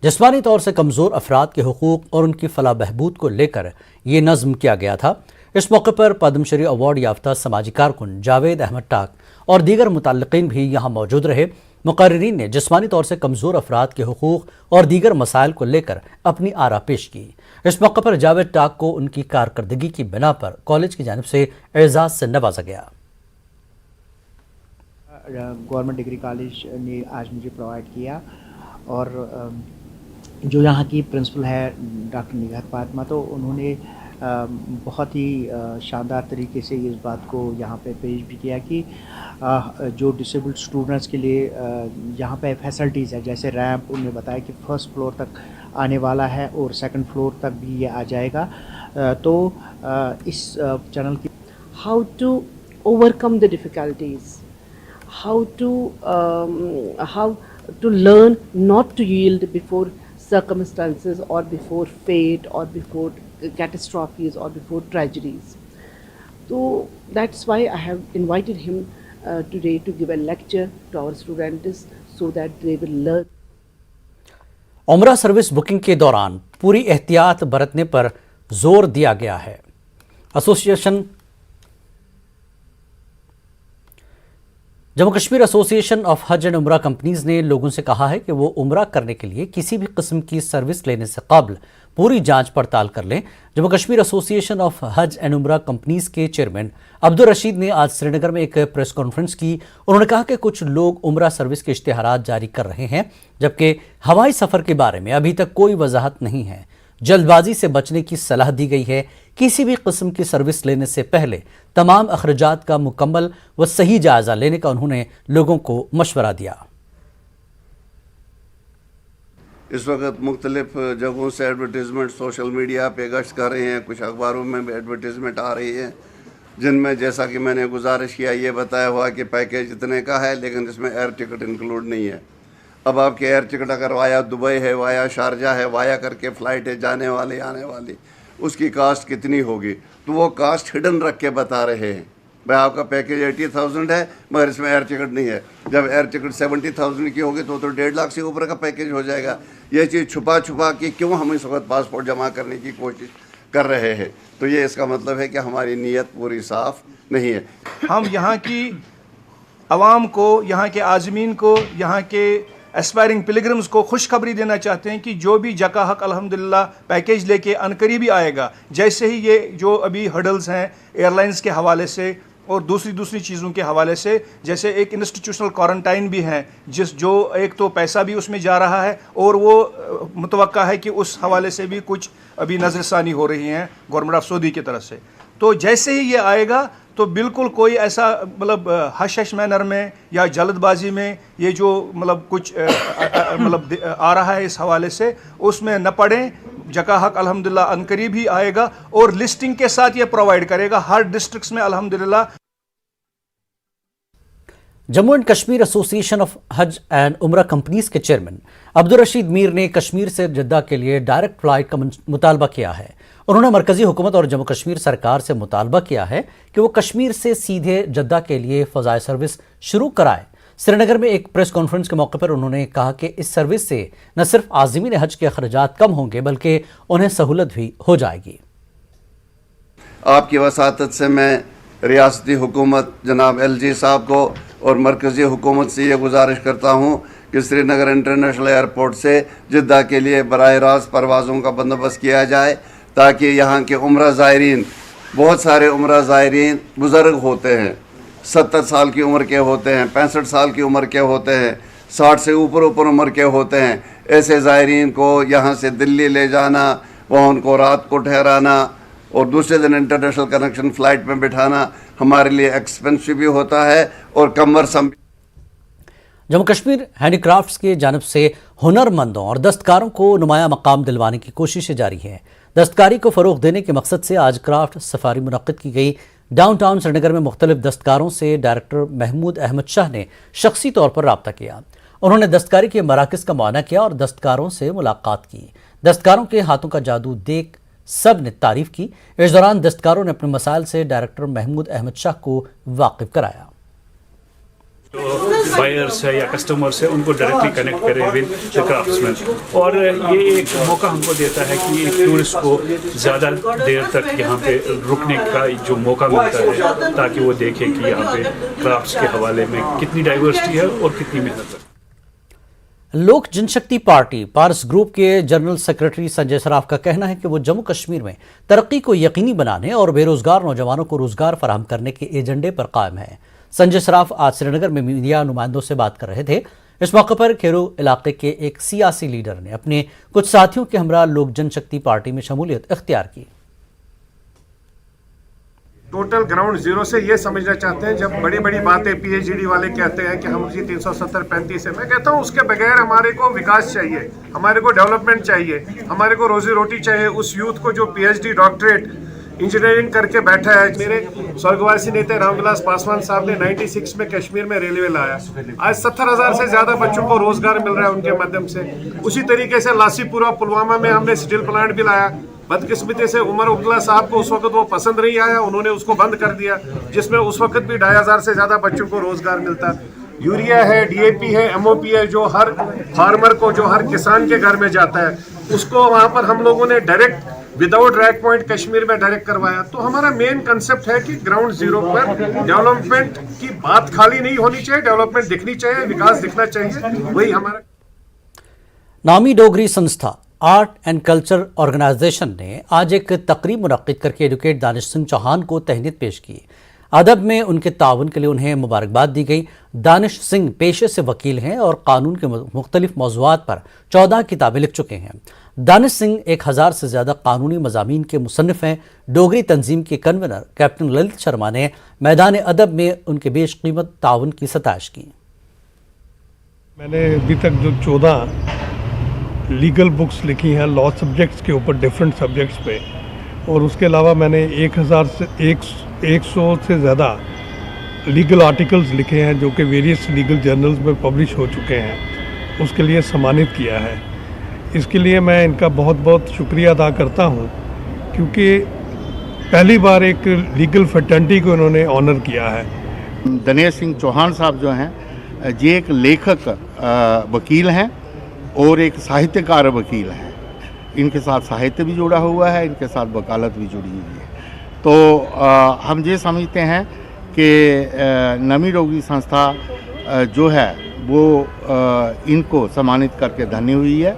जिस्मानी तौर से कमज़ोर अफराद के हुकूक और उनकी फलाह बहबूद को लेकर ये नज़्म किया गया था। इस मौके पर पद्मश्री अवार्ड याफ्ता समाजी कारकुन जावेद अहमद टाक और दीगर मुतल्लिकीन भी यहाँ मौजूद रहे। मुकर्रिरीन ने जिस्मानी तौर से कमज़ोर अफराद के हुकूक और दीगर मसाइल को लेकर अपनी आरा पेश की। इस मौके पर जावेद टाक को उनकी कारकर्दगी की बिना पर कॉलेज की जानिब से एजाज़ से नवाजा गया। गवर्नमेंट डिग्री कॉलेज ने आज मुझे प्रोवाइड किया और जो यहाँ की प्रिंसिपल है डॉक्टर निगार फातिमा, तो उन्होंने बहुत ही शानदार तरीके से इस बात को यहाँ पे पेश भी किया कि जो डिसेबल्ड स्टूडेंट्स के लिए यहाँ पे फैसिलिटीज़ है, जैसे रैंप, उन्होंने बताया कि फर्स्ट फ्लोर तक आने वाला है और सेकंड फ्लोर तक भी ये आ जाएगा। तो इस चैनल की how to overcome the difficulties, how to learn not to yield before circumstances or before fate or before catastrophes or before tragedies. So that's why I have invited him today to give a lecture to our students so that they will learn. उम्रा service booking के दौरान पूरी एहतियात बरतने पर जोर दिया गया है। जम्मू कश्मीर एसोसिएशन ऑफ हज एंड उम्रा कंपनीज ने लोगों से कहा है कि वो उम्रा करने के लिए किसी भी किस्म की सर्विस लेने से कबल पूरी जांच पड़ताल कर लें। जम्मू कश्मीर एसोसिएशन ऑफ हज एंड उम्रा कंपनीज के चेयरमैन अब्दुल रशीद ने आज श्रीनगर में एक प्रेस कॉन्फ्रेंस की। उन्होंने कहा कि कुछ लोग उम्रा सर्विस के इश्तिहारात जारी कर रहे हैं, जबकि हवाई सफ़र के बारे में अभी तक कोई वजाहत नहीं है। जल्दबाजी से बचने की सलाह दी गई है। किसी भी किस्म की सर्विस लेने से पहले तमाम अखराजात का मुकम्मल व सही जायजा लेने का उन्होंने लोगों को मशवरा दिया। इस वक्त मुख्तलिफ जगहों से एडवर्टीज़मेंट सोशल मीडिया पे गश्त कर रहे हैं, कुछ अखबारों में भी एडवर्टीज़मेंट आ रही है, जिनमें जैसा कि मैंने गुजारिश किया ये बताया हुआ कि पैकेज इतने का है, लेकिन इसमें एयर टिकट इंक्लूड नहीं है। अब आपके एयर टिकट अगर वाया दुबई है, वाया शारजा है, वाया करके फ़्लाइट है जाने वाली आने वाली, उसकी कास्ट कितनी होगी, तो वो कास्ट हिडन रख के बता रहे हैं। भाई आपका पैकेज 80,000 है मगर इसमें एयर टिकट नहीं है। जब एयर टिकट 70,000 की होगी तो 1.5 लाख से ऊपर का पैकेज हो जाएगा। ये चीज़ छुपा छुपा के क्यों हम इस वक्त पासपोर्ट जमा करने की कोशिश कर रहे हैं, तो ये इसका मतलब है कि हमारी नीयत पूरी साफ़ नहीं है। हम यहाँ की आवाम को, यहाँ के आज़मीन को, यहाँ के एस्पायरिंग पिलग्रिम्स को खुशखबरी देना चाहते हैं कि जो भी जका हक अल्हम्दुलिल्लाह पैकेज लेके अनकरीबी आएगा। जैसे ही ये जो अभी हर्डल्स हैं एयरलाइंस के हवाले से और दूसरी चीज़ों के हवाले से, जैसे एक इंस्टीट्यूशनल क्वारंटाइन भी है, जो एक तो पैसा भी उसमें जा रहा है और वो मुतवक्का है कि उस हवाले से भी कुछ अभी नज़रसानी हो रही हैं गवर्नमेंट ऑफ सऊदी की तरफ से। तो जैसे ही ये आएगा तो बिल्कुल कोई ऐसा मतलब हश मैनर में या जल्दबाजी में ये जो मतलब कुछ आ रहा है इस हवाले से उसमें न पड़ें। जका हक अल्हम्दुलिल्लाह अनकरीब ही आएगा और लिस्टिंग के साथ ये प्रोवाइड करेगा हर डिस्ट्रिक्ट्स में अल्हम्दुलिल्लाह। Jammu and Kashmir association of हज एंड उम्रा कंपनीज के चेयरमैन अब्दुल रशीद मीर ने कश्मीर से जद्दा के लिए डायरेक्ट फ्लाइट का मुतालबा किया है। उन्होंने मरकजी हुकूमत और जम्मू कश्मीर सरकार से मुतालबा किया है कि वो कश्मीर से सीधे जद्दा के लिए फ़ज़ाई सर्विस शुरू कराए। श्रीनगर में एक प्रेस कॉन्फ्रेंस के मौके पर उन्होंने कहा कि इस सर्विस से न सिर्फ आज़मीन हज के अखराजात कम होंगे बल्कि उन्हें सहूलत भी हो जाएगी। आपकी वसातत से मैं रियासती हुकूमत जनाब LG साहब को और मरकज़ी हुकूमत से ये गुजारिश करता हूँ कि श्रीनगर इंटरनेशनल एयरपोर्ट से जिद्दा के लिए बराह रास्त परवाज़ों का बंदोबस्त किया जाए, ताकि यहाँ के उम्रा ज़ायरीन, बहुत सारे उम्रा ज़ायरीन बुज़ुर्ग होते हैं, 70 साल की उम्र के होते हैं, 65 साल की उम्र के होते हैं, 60 से ऊपर उम्र के होते हैं। ऐसे ज़ायरीन को यहाँ से दिल्ली ले जाना, वहाँ उनको रात को ठहराना और दूसरे दिन इंटरनेशनल कनेक्शन फ़्लाइट में बिठाना हमारे लिए एक्सपेंसिव भी होता है और कमरसम। जम्मू कश्मीर हैंडीक्राफ्ट्स की जानिब से हुनरमंदों और दस्तकारों को नुमाया मकाम दिलवाने की कोशिशें जारी हैं। दस्तकारी को फ़रोग़ देने के मकसद से आज क्राफ्ट सफारी मुनक़्क़िद की गई। डाउनटाउन श्रीनगर में मुख्तलिफ दस्तकारों से डायरेक्टर महमूद अहमद शाह ने शख्सी तौर पर रब्ता किया। उन्होंने दस्तकारी के मराकज़ का मुआयना किया और दस्तकारों से मुलाकात की। दस्तकारों के हाथों का जादू देख सब ने तारीफ की। इस दौरान दस्तकारों ने अपने मसाइल से डायरेक्टर महमूद अहमद शाह को वाकिफ कराया। जो बायर्स है या कस्टमर्स है उनको डायरेक्टली कनेक्ट करें विद द क्राफ्ट्समैन, और ये एक मौका हमको देता है कि एक टूरिस्ट को ज़्यादा देर तक यहाँ पे रुकने का जो मौका मिलता है ताकि वो देखे कि यहाँ पे क्राफ्ट्स के हवाले में कितनी डाइवर्सिटी है और कितनी मेहनत है। लोक जनशक्ति पार्टी पारस ग्रुप के जनरल सेक्रेटरी संजय सराफ का कहना है कि वो जम्मू कश्मीर में तरक्की को यकीनी बनाने और बेरोजगार नौजवानों को रोजगार फराहम करने के एजेंडे पर कायम है। संजय सराफ आज श्रीनगर में मीडिया नुमाइंदों से बात कर रहे थे। इस मौके पर खेरो इलाके के एक सियासी लीडर ने अपने कुछ साथियों के हमरा लोक जनशक्ति पार्टी में शमूलियत इख्तियार की। टोटल ग्राउंड जीरो से ये समझना चाहते हैं, जब बड़ी बड़ी बातें पीएचडी वाले कहते हैं कि हम जी 370-35 है, मैं कहता हूँ उसके बगैर हमारे को विकास चाहिए, हमारे को डेवलपमेंट चाहिए, हमारे को रोजी रोटी चाहिए। उस यूथ को जो पीएचडी डॉक्टरेट इंजीनियरिंग करके बैठा है, मेरे स्वर्गवासी नेता रामविलास पासवान साहब ने 96 में कश्मीर में रेलवे लाया, आज 70,000 से ज्यादा बच्चों को रोजगार मिल रहा है उनके माध्यम से। उसी तरीके से लासीपुरा पुलवामा में हमने स्टील प्लांट भी लाया। बदकिस्मती से उमर अब्दुल्ला साहब को उस वक्त वो पसंद नहीं आया, उन्होंने उसको बंद कर दिया, जिसमें उस वक्त भी 2,500 से ज्यादा बच्चों को रोजगार मिलता। यूरिया है, डीएपी है, एमओपी है, जो हर फार्मर को, जो हर किसान के घर में जाता है, उसको वहां पर हम लोगों ने direct without rack point Kashmir में डायरेक्ट करवाया। तो हमारा मेन कंसेप्ट है कि ग्राउंड जीरो पर डेवलपमेंट की बात खाली नहीं होनी चाहिए, डेवलपमेंट दिखनी चाहिए, विकास दिखना चाहिए, वही हमारा। नामी डोगरी संस्था आर्ट एंड कल्चर ऑर्गेनाइजेशन ने आज एक तकरीब मुनक्किद करके एडवोकेट दानिश सिंह चौहान को तहनीत पेश की। अदब में उनके ताउन के लिए उन्हें मुबारकबाद दी गई। दानिश सिंह पेशे से वकील हैं और कानून के मुख्तलिफ मौज़ूआत पर 14 किताबें लिख चुके हैं। दानिश सिंह 1000 से ज़्यादा कानूनी मज़ामीन के मुसन्निफ़ हैं। डोगरी तंजीम के कन्वीनर कैप्टन ललित शर्मा ने मैदान अदब में उनके बेशकीमत ताउन की सताइश की। मैंने अभी तक जो 14 लीगल बुक्स लिखी हैं लॉ सब्जेक्ट्स के ऊपर, डिफरेंट सब्जेक्ट्स पे, और उसके अलावा मैंने 100 से ज़्यादा लीगल आर्टिकल्स लिखे हैं जो कि वेरियस लीगल जर्नल्स में पब्लिश हो चुके हैं, उसके लिए सम्मानित किया है। इसके लिए मैं इनका बहुत बहुत शुक्रिया अदा करता हूं, क्योंकि पहली बार एक लीगल फैटर्निटी को इन्होंने ऑनर किया है। दानिश सिंह चौहान साहब जो हैं, ये एक लेखक वकील हैं और एक साहित्यकार वकील हैं। इनके साथ साहित्य भी जुड़ा हुआ है, इनके साथ वकालत भी जुड़ी हुई है। तो हम ये समझते हैं कि नामी डोगरी संस्था जो है वो इनको सम्मानित करके धन्य हुई है।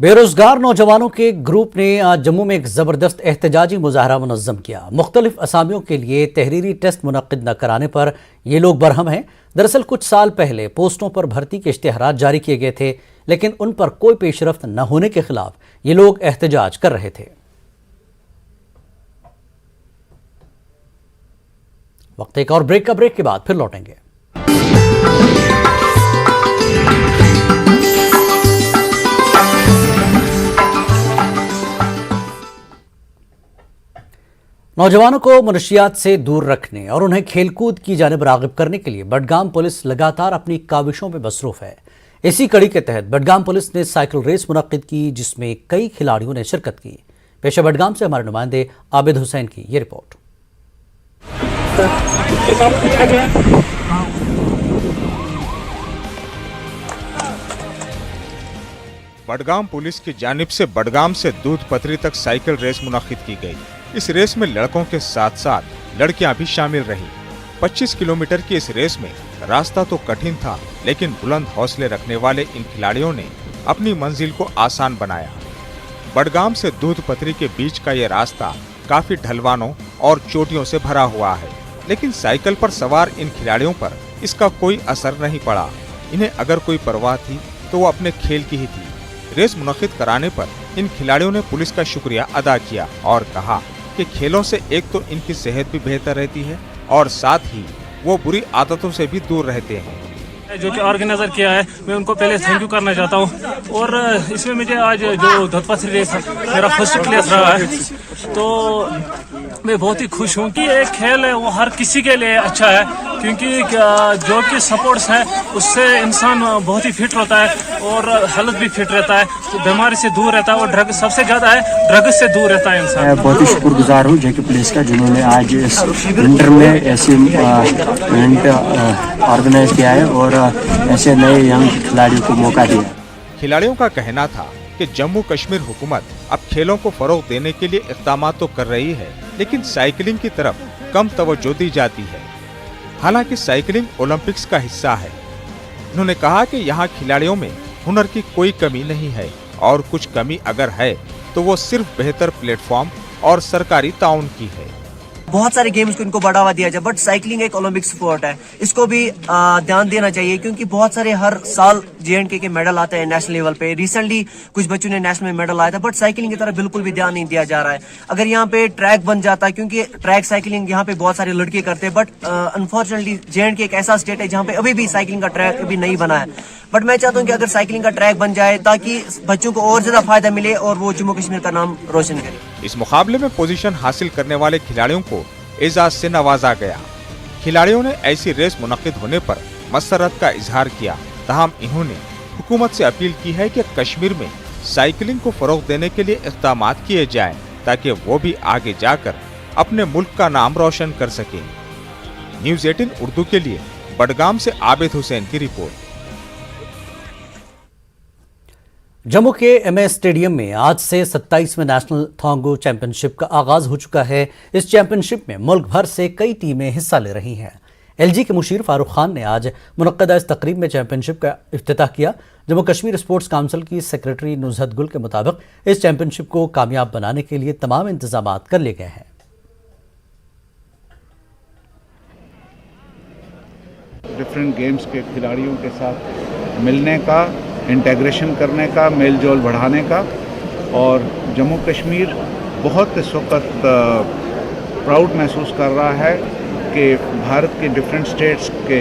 बेरोजगार नौजवानों के ग्रुप ने आज जम्मू में एक ज़बरदस्त एहतजाजी मुजाहरा मुनज़्ज़म किया। मुख्तलिफ असामियों के लिए तहरीरी टेस्ट मुनक्किद न कराने पर ये लोग बरहम हैं। दरअसल कुछ साल पहले पोस्टों पर भर्ती के इश्तिहारात जारी किए गए थे, लेकिन उन पर कोई पेशरफ्त न होने के खिलाफ ये लोग एहतजाज कर रहे थे। वक्त एक और ब्रेक के बाद फिर लौटेंगे। नौजवानों को मनशियात से दूर रखने और उन्हें खेलकूद की जानिब राग़िब करने के लिए बडगाम पुलिस लगातार अपनी काविशों में मसरूफ़ है। इसी कड़ी के तहत बडगाम पुलिस ने साइकिल रेस मुनक्किद की, जिसमें कई खिलाड़ियों ने शिरकत की। पेशे बडगाम से हमारे नुमाइंदे आबिद हुसैन की ये रिपोर्ट। बडगाम पुलिस की जानिब से बडगाम से दूध पथरी तक साइकिल रेस मुनक्किद की गई। इस रेस में लड़कों के साथ साथ लड़कियां भी शामिल रही। 25 किलोमीटर की इस रेस में रास्ता तो कठिन था, लेकिन बुलंद हौसले रखने वाले इन खिलाड़ियों ने अपनी मंजिल को आसान बनाया। बडगाम से दूध पथरी के बीच का ये रास्ता काफी ढलवानों और चोटियों से भरा हुआ है, लेकिन साइकिल पर सवार इन खिलाड़ियों पर इसका कोई असर नहीं पड़ा। इन्हें अगर कोई परवाह थी तो वो अपने खेल की ही थी। रेस मुनक्किद कराने पर इन खिलाड़ियों ने पुलिस का शुक्रिया अदा किया और कहा कि खेलों से एक तो इनकी सेहत भी बेहतर रहती है और साथ ही वो बुरी आदतों से भी दूर रहते हैं। जो कि ऑर्गेनाइजर किया है, मैं उनको पहले थैंक यू करना चाहता हूँ। और इसमें मुझे आज जो दूध पथरी रेस मेरा फर्स्ट प्लेस रहा है, तो मैं बहुत ही खुश हूँ कि एक खेल है वो हर किसी के लिए अच्छा है, क्योंकि जो कि स्पोर्ट्स है उससे इंसान बहुत ही फिट रहता है और हेल्थ भी फिट रहता है, तो बीमारी से दूर रहता है और ड्रग सबसे ज़्यादा है ड्रग से दूर रहता है इंसान। मैं बहुत ही शुक्रगुजार हूँ जेके पुलिस का, जिन्होंने आज इस विंटर में ऐसी इवेंट ऑर्गेनाइज किया है और ऐसे नए यंग खिलाड़ियों को मौका दिया। खिलाड़ियों का कहना था कि जम्मू कश्मीर हुकूमत अब खेलों को फरोग देने के लिए इक़दाम तो कर रही है, लेकिन साइकिलिंग की तरफ कम तवज्जो दी जाती है। हालांकि साइकिलिंग ओलंपिक्स का हिस्सा है। उन्होंने कहा कि यहाँ खिलाड़ियों में हुनर की कोई कमी नहीं है और कुछ कमी अगर है तो वो सिर्फ बेहतर प्लेटफॉर्म और सरकारी ताउन की है। बहुत सारे गेम्स को इनको बढ़ावा दिया जाए, बट साइकिलिंग एक ओलंपिक स्पोर्ट है, इसको भी ध्यान देना चाहिए, क्योंकि बहुत सारे हर साल J&K के मेडल आते हैं नेशनल लेवल पे। रिसेंटली कुछ बच्चों ने नेशनल में मेडल आया था, बट साइकिलिंग की तरफ बिल्कुल भी ध्यान नहीं दिया जा रहा है। अगर यहाँ पे ट्रैक बन जाता है, क्योंकि ट्रैक साइकिलिंग यहाँ पे बहुत सारे लड़के करते हैं, बट अनफॉर्चुनेटली J&K एक ऐसा स्टेट है जहाँ पे अभी भी साइकिलिंग का ट्रैक अभी नहीं बना है। बट मैं चाहता हूँ कि अगर साइकिलिंग का ट्रैक बन जाए ताकि बच्चों को और ज्यादा फायदा मिले और वो जम्मू कश्मीर का नाम रोशन करे। इस मुकाबले में पोजीशन हासिल करने वाले खिलाड़ियों को एजाज से नवाजा गया। खिलाड़ियों ने ऐसी रेस मुनक्किद होने पर मसरत का इजहार किया। ताहम इन्होंने हुकूमत से अपील की है कि कश्मीर में साइकिलिंग को फरोग देने के लिए इक़दाम किए जाएं, ताकि वो भी आगे जाकर अपने मुल्क का नाम रोशन कर सके। न्यूज़ 18 उर्दू के लिए बडगाम से आबिद हुसैन की रिपोर्ट। जम्मू के MS स्टेडियम में आज से 27वें नेशनल थोंगो चैंपियनशिप का आगाज हो चुका है। इस चैंपियनशिप में मुल्क भर से कई टीमें हिस्सा ले रही हैं। LG के मुशीर फारूक खान ने आज मुनक्कदा इस तकरीब में चैंपियनशिप का इफ्तिताह किया। जम्मू कश्मीर स्पोर्ट्स काउंसिल की सेक्रेटरी नुज़हत गुल के मुताबिक इस चैंपियनशिप को कामयाब बनाने के लिए तमाम इंतजाम कर लिए गए हैं। डिफरेंट गेम्स के खिलाड़ियों के साथ मिलने का, इंटीग्रेशन करने का, मेल जोल बढ़ाने का, और जम्मू कश्मीर बहुत इस वक्त प्राउड महसूस कर रहा है कि भारत के डिफरेंट स्टेट्स के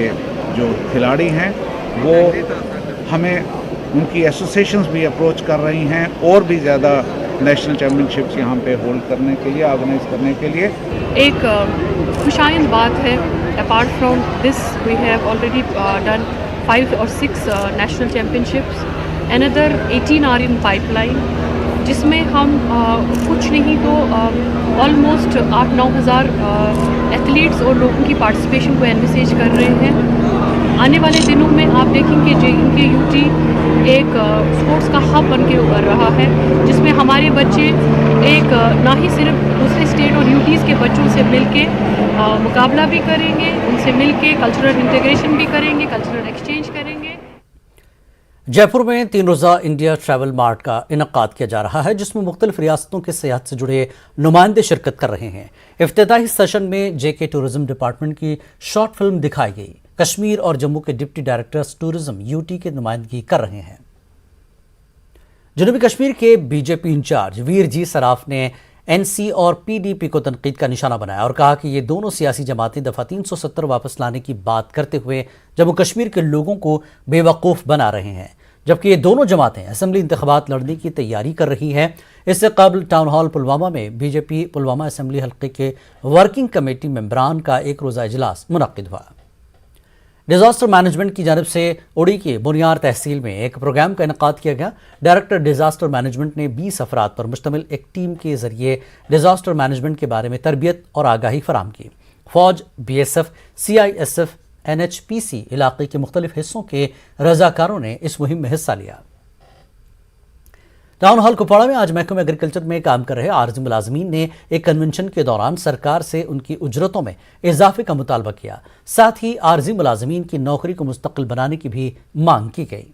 जो खिलाड़ी हैं वो हमें उनकी एसोसिएशंस भी अप्रोच कर रही हैं और भी ज़्यादा नेशनल चैम्पियनशिप्स यहाँ पे होल्ड करने के लिए, ऑर्गेनाइज करने के लिए। एक खुशाइंद बात है, apart from this we have already done 5 or 6 national championships, another 18 are in pipeline, जिसमें हम कुछ नहीं तो ऑलमोस्ट 8-9 हज़ार एथलीट्स और लोगों की पार्टिसिपेशन को एनविसेज कर रहे हैं। आने वाले दिनों में आप देखेंगे J&K UT एक स्पोर्ट्स का हब बन के उभर रहा है, जिसमें हमारे बच्चे एक ना ही सिर्फ दूसरे स्टेट और यूटीज़ के बच्चों से मिलके मुकाबला भी करेंगे, उनसे मिलके कल्चरल इंटीग्रेशन भी करेंगे, कल्चरल एक्सचेंज करेंगे। जयपुर में 3 रोज़ा इंडिया ट्रैवल मार्ट का इनकाद किया जा रहा है, जिसमें मुख्तलिफ रियासतों के सियाहत से जुड़े नुमाइंदे शिरकत कर रहे हैं। इफ्तिताही सेशन में JK टूरिज्म डिपार्टमेंट की शॉर्ट फिल्म दिखाई गई। कश्मीर और जम्मू के डिप्टी डायरेक्टर्स टूरिज्म UT की नुमाइंदगी कर रहे हैं। जनूबी कश्मीर के BJP इंचार्ज वीर जी सराफ ने NC और PDP को तनकीद का निशाना बनाया और कहा कि ये दोनों सियासी जमातें दफ़ा 370 वापस लाने की बात करते हुए जम्मू कश्मीर के लोगों को बेवकूफ़ बना रहे हैं, जबकि ये दोनों जमातें असेंबली इंतखाबात लड़ने की तैयारी कर रही हैं। इससे कबल टाउन हॉल पुलवामा में BJP पुलवामा असेंबली हल्के के वर्किंग कमेटी मेंबरान का एक रोज़ा इजलास मुनक्किद हुआ। डिजास्टर मैनेजमेंट की जानिब से उड़ी की बुनियार तहसील में एक प्रोग्राम का इनकाद किया गया। डायरेक्टर डिजास्टर मैनेजमेंट ने 20 अफराद पर मुश्तमिल एक टीम के जरिए डिजास्टर मैनेजमेंट के बारे में तरबियत और आगाही फराम की। फौज, BSF, CISF, NHPC इलाके के मुख्तलिफ हिस्सों के रजाकारों ने इस मुहिम में हिस्सा लिया। टाउन हॉल कुपवाड़ा में आज महकमे एग्रीकल्चर में काम कर रहे आरजी मुलाजमीन ने एक कन्वेंशन के दौरान सरकार से उनकी उजरतों में इजाफे का मुतालबा किया। साथ ही आरजी मुलाजमीन की नौकरी को मुस्तकिल बनाने की भी मांग की गई।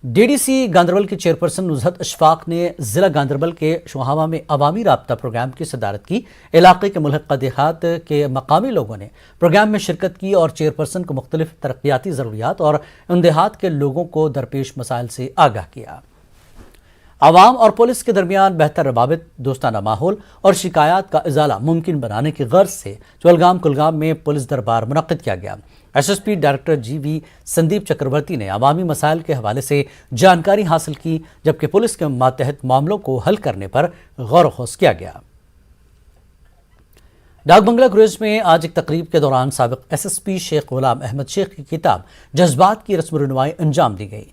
DDC गांधरबल की चेयरपर्सन नुज़हत अशफाक ने जिला गांधरबल के शुहावा में अवामी राब्ता प्रोग्राम की सदारत की। इलाके के मुल्हक़ा देहात के मकामी लोगों ने प्रोग्राम में शिरकत की और चेयरपर्सन को मुख्तलिफ तरक्याती ज़रूरियात और उन देहात के लोगों को दरपेश मसाइल से आगाह किया। आवाम और पुलिस के दरमियान बेहतर रवाबित, दोस्ताना माहौल और शिकायत का इजाला मुमकिन बनाने की गर्ज से चवलगाम कुलगाम में पुलिस दरबार मुनक्किद किया गया। SSP डायरेक्टर GV संदीप चक्रवर्ती ने अवामी मसाइल के हवाले से जानकारी हासिल की, जबकि पुलिस के मातहत मामलों को हल करने पर गौर व खौस किया गया। डाक बंगला गुरेज में आज एक तकरीब के दौरान साबिक SSP शेख गुलाम अहमद शेख की किताब जज्बात की रस्म रुनवाई अंजाम दी गई।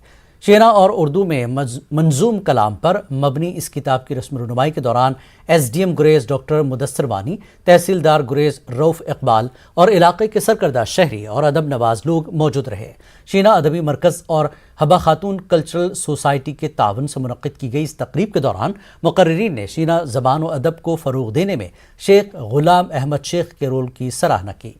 शेरा और उर्दू में मंजूम कलाम पर मबनी इस किताब की रस्म रुनवाई के दौरान SDM गुरेज डॉक्टर मुदस्सर वानी, तहसीलदार गुरेज रऊफ इकबाल और इलाके के सरकर्दा शहरी और अदब नवाज लोग मौजूद रहे। शीना अदबी मरकज़ और हबा खातून कल्चरल सोसाइटी के तावन से मुनक़्क़िद की गई इस तकरीब के दौरान मुक़र्रिरीन ने शीना ज़बान और अदब को फ़रोग़ देने में शेख गुलाम अहमद शेख के रोल की सराहना की।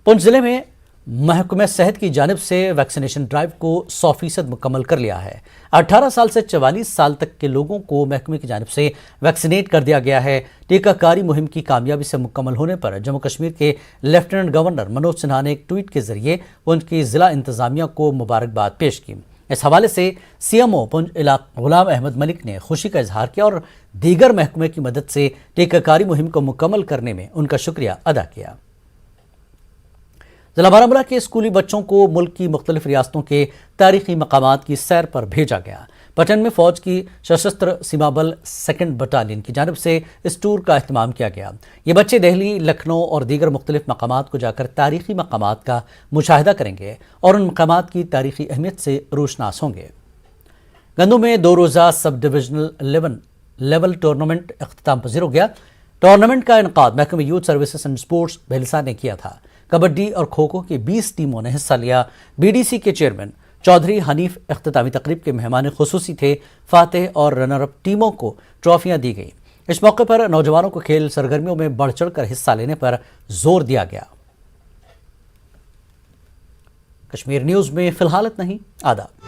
पुंछ ज़िले में महकमे सेहत की जानिब से वैक्सीनेशन ड्राइव को 100% मुकम्मल कर लिया है। 18 साल से 44 साल तक के लोगों को महकमे की जानिब से वैक्सीनेट कर दिया गया है। टीकाकारी मुहिम की कामयाबी से मुकम्मल होने पर जम्मू कश्मीर के लेफ्टिनेंट गवर्नर मनोज सिन्हा ने एक ट्वीट के जरिए पुंछ की ज़िला इंतज़ामिया को मुबारकबाद पेश की। इस हवाले से CMO पुंछ गुलाम अहमद मलिक ने खुशी का इजहार किया और दीगर महकमे की मदद से टीकाकारी मुहिम को मुकम्मल करने में उनका शुक्रिया अदा किया। जिला बारामूला के स्कूली बच्चों को मुल्क की मुख्तलिफ रियासतों के तारीखी मकामात की सैर पर भेजा गया। पटन में फ़ौज की सशस्त्र सीमा बल 2nd बटालियन की जानिब से इस टूर का अहतमाम किया गया। ये बच्चे दिल्ली, लखनऊ और दीगर मुख्तलिफ मकामात को जाकर तारीखी मकामात का मुशाहिदा करेंगे और उन मकामात की तारीखी अहमियत से रोशनास होंगे। गंदू में 2 रोज़ा सब डिविजनल 11 लेवल टूर्नामेंट अख्ताम पजीर हो गया। टूर्नामेंट का इनकाद महकमे youth services and sports Bhelsa ने किया था। कबड्डी और खो खो की 20 टीमों ने हिस्सा लिया। BDC के चेयरमैन चौधरी हनीफ इख्तितामी तकरीब के मेहमान खुसूसी थे। फातेह और रनर अप टीमों को ट्रॉफियां दी गई। इस मौके पर नौजवानों को खेल सरगर्मियों में बढ़ चढ़ कर हिस्सा लेने पर जोर दिया गया। कश्मीर न्यूज़ में फिलहाल इतना ही। आदाब।